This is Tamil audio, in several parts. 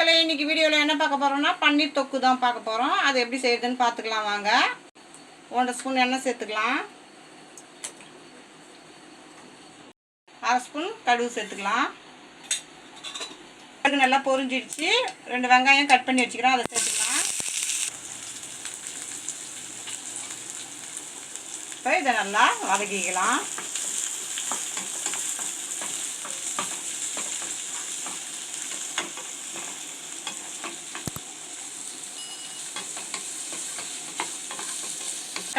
மக்களே, இன்னைக்கு வீடியோவில் என்ன பார்க்க போகிறோம்னா பன்னீர் தொக்கு தான் பார்க்க போகிறோம். அது எப்படி செய்யுதுன்னு பார்த்துக்கலாம் வாங்க. 1 ஸ்பூன் எண்ணெய் சேர்த்துக்கலாம். 1/2 ஸ்பூன் கடுகு சேர்த்துக்கலாம். கடுகு நல்லா பொரிஞ்சிடுச்சு. 2 வெங்காயம் கட் பண்ணி வச்சுக்கிறோம், அதை சேர்த்துக்கலாம். இப்போ இதை நல்லா வதக்கிக்கலாம்.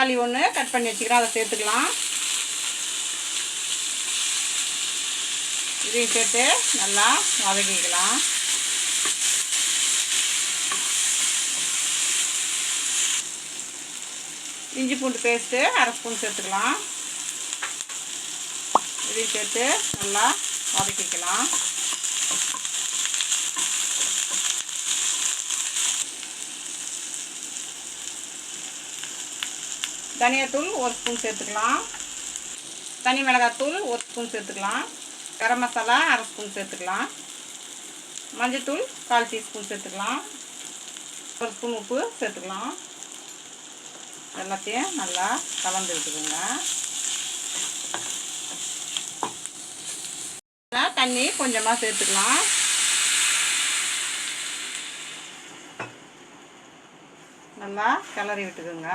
தக்காளி 1 கட் பண்ணி வச்சுக்கிறோம், அதை சேர்த்துக்கலாம். இதையும் சேர்த்து நல்லா வதக்கிக்கலாம். இஞ்சி பூண்டு பேஸ்ட்டு 1/2 ஸ்பூன் சேர்த்துக்கலாம். இதையும் சேர்த்து நல்லா வதக்கிக்கலாம். தனியாத்தூள் 1 ஸ்பூன் சேர்த்துக்கலாம். தனி மிளகாத்தூள் 1 ஸ்பூன் சேர்த்துக்கலாம். கரம் மசாலா 1/2 ஸ்பூன் சேர்த்துக்கலாம். மஞ்சத்தூள் 1/4 டீஸ்பூன் சேர்த்துக்கலாம். 1 ஸ்பூன் உப்பு சேர்த்துக்கலாம். எல்லாத்தையும் நல்லா கலந்து விட்டுக்குங்க. தண்ணி கொஞ்சமாக சேர்த்துக்கலாம். நல்லா கிளறி விட்டுக்குங்க.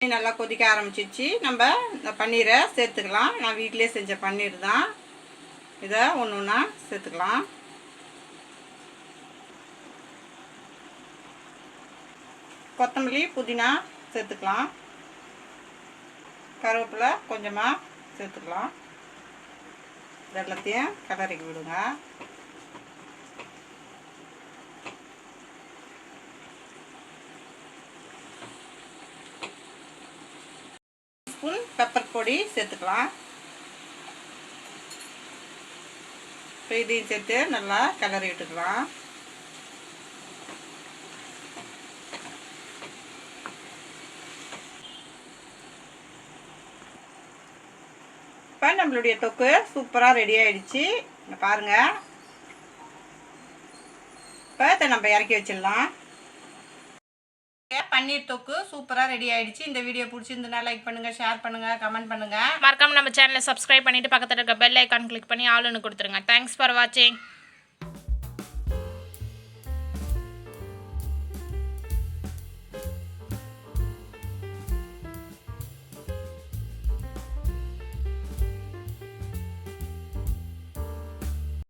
நல்லா கொதிக்க ஆரம்பிச்சிச்சு. நம்ம இந்த பன்னீரை சேர்த்துக்கலாம். நான் வீட்டிலே செஞ்ச பன்னீர் தான். இதை ஒன்று ஒன்றா சேர்த்துக்கலாம். கொத்தமல்லி புதினா சேர்த்துக்கலாம். கருவேப்பிலை கொஞ்சமாக சேர்த்துக்கலாம். எல்லாத்தையும் கிளறி விடுங்க. ஸ்பூன் பெப்பர் பொடி சேர்த்துக்கலாம். இப்போ இதையும் சேர்த்து நல்லா கிளறி விட்டுக்கலாம். இப்போ நம்மளுடைய தொக்கு சூப்பராக ரெடி ஆகிடுச்சு. பாருங்கள். இப்போ இதை நம்ம இறக்கி வச்சிடலாம். பன்னீர் தொக்கு சூப்பராக ரெடி ஆகிடுச்சு. இந்த வீடியோ பிடிச்சிருந்ததுனா லைக் பண்ணுங்கள், ஷேர் பண்ணுங்கள், கமெண்ட் பண்ணுங்கள். மறக்காம நம்ம சேனலை சப்ஸ்கிரைப் பண்ணிவிட்டு பக்கத்தில் இருக்க பெல் ஐக்கான் கிளிக் பண்ணி ஆளுன்னு கொடுத்துருங்க. தேங்க்ஸ் ஃபார் வாட்சிங்.